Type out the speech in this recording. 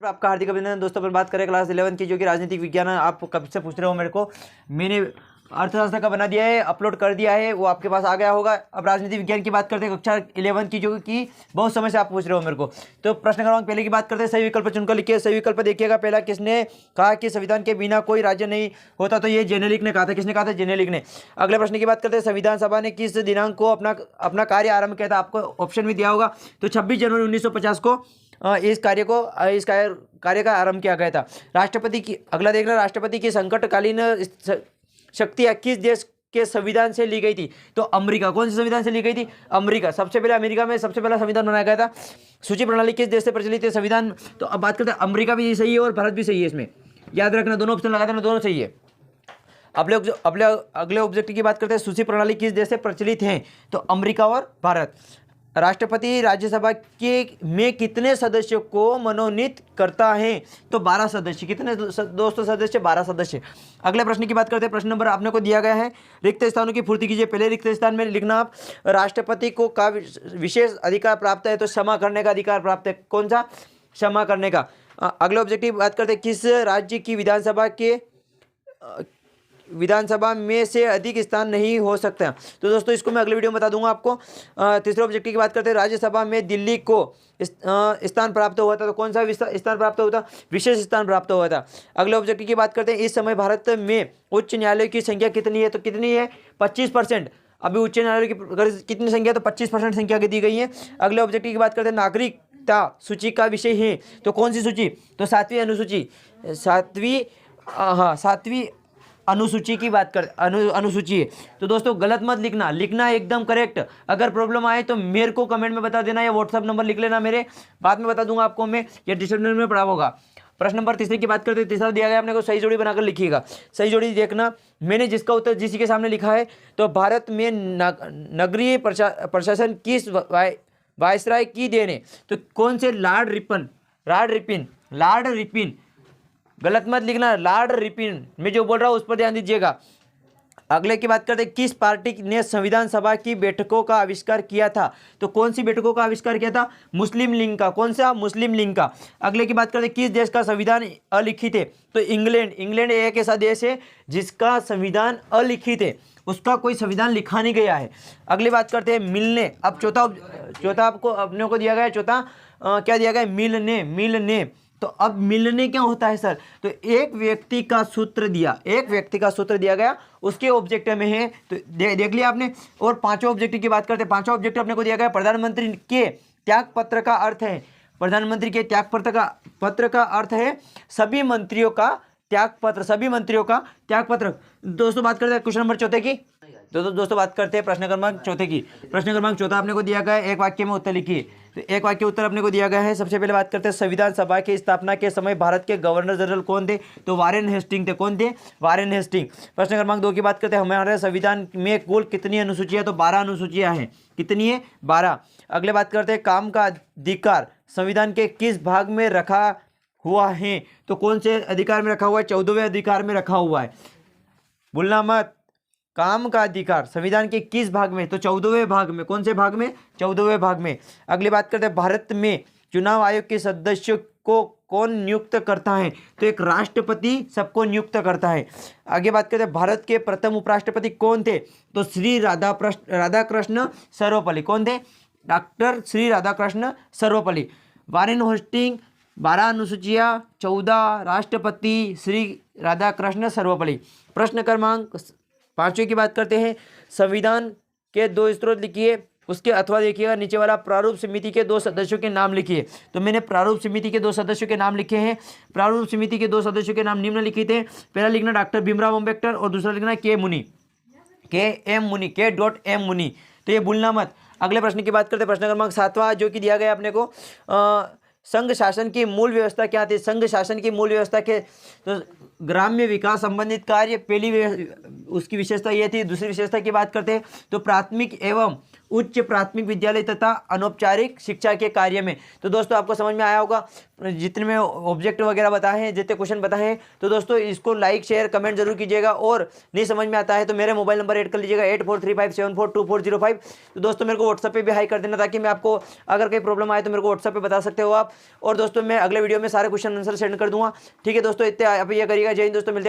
आपका हार्दिक अभिनंदन दोस्तों। पर बात करें क्लास 11 की, जो कि राजनीतिक विज्ञान है। आप कब से पूछ रहे हो मेरे को, मैंने अर्थशास्त्र का बना दिया है, अपलोड कर दिया है, वो आपके पास आ गया होगा। अब राजनीतिक विज्ञान की बात करते हैं, कक्षा 11 की, जो कि बहुत समय से आप पूछ रहे हो मेरे को। तो प्रश्न क्रमांक पहले की बात करते हैं। सही विकल्प चुनकर लिखिए। सही विकल्प देखिएगा। पहला, किसने कहा कि संविधान के बिना कोई राज्य नहीं होता? तो ये जेनेलिक ने कहा था। किसने कहा था? जेनेलिक ने। अगले प्रश्न की बात करते हैं। संविधान सभा ने किस दिनांक को अपना कार्य आरंभ किया था? आपको ऑप्शन भी दिया होगा। तो 26 जनवरी 1950 को इस कार्य का आरंभ किया गया था। राष्ट्रपति की, अगला देखना, राष्ट्रपति की संकटकालीन शक्तियां किस देश के संविधान से ली गई थी? तो अमेरिका। कौन से संविधान से ली गई थी? अमेरिका। सबसे पहले अमेरिका में सबसे पहला संविधान बनाया गया था। सूची प्रणाली किस देश से प्रचलित है? संविधान। तो अब बात करते हैं, अमेरिका भी सही है और भारत भी सही है। इसमें याद रखना, दोनों ऑप्शन लगा देना, दोनों सही है। अगले ऑब्जेक्टिव की बात करते हैं। सूची प्रणाली किस देश से प्रचलित है? तो अमेरिका और भारत। राष्ट्रपति राज्यसभा के में कितने सदस्यों को मनोनीत करता है? तो 12 सदस्य। कितने दोस्तों सदस्य? 12 सदस्य। अगले प्रश्न की बात करते हैं। प्रश्न नंबर आपने को दिया गया है, रिक्त स्थानों की पूर्ति कीजिए। पहले रिक्त स्थान में लिखना आप, राष्ट्रपति को का विशेष अधिकार प्राप्त है? तो क्षमा करने का अधिकार प्राप्त है। कौन सा? क्षमा करने का। अगले ऑब्जेक्टिव बात करते हैं, किस राज्य की विधानसभा में से अधिक स्थान नहीं हो सकता? तो दोस्तों इसको मैं अगले वीडियो में बता दूंगा आपको। तीसरे ऑब्जेक्टिव की बात करते हैं, राज्यसभा में दिल्ली को स्थान प्राप्त हुआ था। तो कौन सा स्थान प्राप्त हुआ था? विशेष स्थान प्राप्त हुआ था। अगले ऑब्जेक्टिव की बात करते हैं, इस समय भारत में उच्च न्यायालय की संख्या कितनी है? तो कितनी है? 25%। अभी उच्च न्यायालय की कितनी संख्या? तो 25% संख्या की दी गई है। अगले ऑब्जेक्टिव की बात करते हैं, नागरिकता सूची का विषय है। तो कौन सी सूची? तो 7वीं अनुसूची। 7वीं अनुसूची की बात कर अनुसूची है। तो दोस्तों गलत मत लिखना एकदम करेक्ट। अगर प्रॉब्लम आए तो मेरे को कमेंट में बता देना या व्हाट्सअप नंबर लिख लेना मेरे, बाद में बता दूंगा आपको मैं, या डिस्क्रिप्शन में पढ़ा होगा। प्रश्न नंबर तीसरे की बात करते हैं। तीसरा दिया गया आपने को, सही जोड़ी बनाकर लिखिएगा। सही जोड़ी देखना, मैंने जिसका उत्तर जिसी के सामने लिखा है। तो भारत में नगरीय प्रशासन किस वायसराय की देन है? तो कौन से? Lord Ripon. गलत मत लिखना, लॉर्ड रिपन। मैं जो बोल रहा हूँ उस पर ध्यान दीजिएगा। अगले की बात करते हैं, किस पार्टी ने संविधान सभा की बैठकों का आविष्कार किया था? तो कौन सी बैठकों का आविष्कार किया था? मुस्लिम लीग का। कौन सा? मुस्लिम लीग का। अगले की बात करते हैं, किस देश का संविधान अलिखित है? तो इंग्लैंड एक ऐसा देश है जिसका संविधान अलिखित है, उसका कोई संविधान लिखा नहीं गया है। अगली बात करते हैं, मिलने। अब चौथा आपको अपने को दिया गया है। चौथा क्या दिया गया है? मिलने। तो अब मिलने क्या होता है सर? तो एक व्यक्ति का सूत्र दिया गया, उसके ऑब्जेक्टिव में है। तो देख लिया आपने। और पांचवा ऑब्जेक्टिव की बात करते हैं। पांचवा ऑब्जेक्टिव अपने को दिया गया, प्रधानमंत्री के त्याग पत्र का अर्थ है। प्रधानमंत्री के त्याग पत्र का अर्थ है सभी मंत्रियों का त्याग पत्र। दोस्तों बात करते हैं क्वेश्चन नंबर चौथे की। दोस्तों बात करते हैं प्रश्न क्रमांक चौथे की। प्रश्न क्रमांक चौथा आपने को दिया गया है, एक वाक्य में उत्तर लिखिए। तो एक वाक्य उत्तर अपने को दिया गया है। सबसे पहले बात करते हैं, संविधान सभा की स्थापना के समय भारत के गवर्नर जनरल कौन थे? तो वारेन हेस्टिंग थे। कौन थे? Warren Hastings. प्रश्न क्रमांक 2 की बात करते हैं, हमारे संविधान में कुल कितनी अनुसूचियां? तो 12 अनुसूचियां हैं। कितनी है? 12। अगले बात करते हैं, काम का अधिकार संविधान के किस भाग में रखा हुआ है? तो कौन से अधिकार में रखा हुआ है? 14वें अधिकार में रखा हुआ है। भूलना मत, काम का अधिकार संविधान के किस भाग में? तो 14वें भाग में। कौन से भाग में? 14वें भाग में। अगली बात करते हैं, भारत में चुनाव आयोग के सदस्यों को कौन नियुक्त करता है? तो एक राष्ट्रपति सबको नियुक्त करता है। आगे बात करते हैं, भारत के प्रथम उपराष्ट्रपति कौन थे? तो श्री राधाकृष्ण सर्वपल्ली। कौन थे? Doctor Shri Radhakrishna Sarvepalli. Warren Hastings, 12 अनुसूचियां, 14 राष्ट्रपति श्री राधाकृष्ण सर्वपल्ली। प्रश्न क्रमांक 5 की बात करते हैं, संविधान के 2 स्रोत लिखिए। उसके अथवा देखिएगा नीचे वाला, प्रारूप समिति के 2 सदस्यों के नाम लिखिए। तो मैंने प्रारूप समिति के 2 सदस्यों के नाम लिखे हैं। प्रारूप समिति के 2 सदस्यों के नाम निम्नलिखित थे। पहला लिखना डॉक्टर भीमराव अम्बेडकर और दूसरा लिखना के एम मुनि। तो ये भूलना मत। अगले प्रश्न की बात करते हैं, प्रश्न क्रमांक 7वां जो कि दिया गया अपने को, संघ शासन की मूल व्यवस्था क्या थी? संघ शासन की मूल व्यवस्था के तो ग्राम्य विकास संबंधित कार्य, पहली उसकी विशेषता ये थी। दूसरी विशेषता की बात करते हैं, तो प्राथमिक एवं उच्च प्राथमिक विद्यालय तथा अनौपचारिक शिक्षा के कार्य में। तो दोस्तों आपको समझ में आया होगा जितने में ऑब्जेक्ट वगैरह बताए हैं, जितने क्वेश्चन बताए हैं। तो दोस्तों इसको लाइक शेयर कमेंट जरूर कीजिएगा, और नहीं समझ में आता है तो मेरे मोबाइल नंबर ऐड कर लीजिएगा 8435742405। तो दोस्तों मेरे को व्हाट्सएप पे भी हाई कर देना, ताकि मैं आपको अगर कोई प्रॉब्लम आए तो मेरे को व्हाट्सएप पे बता सकते हो आप। और दोस्तों मैं अगले वीडियो में सारे क्वेश्चन आंसर सेंड कर दूंगा। ठीक है दोस्तों, इतने आप ये करिएगा। जय हिंद दोस्तों, मिलते हैं।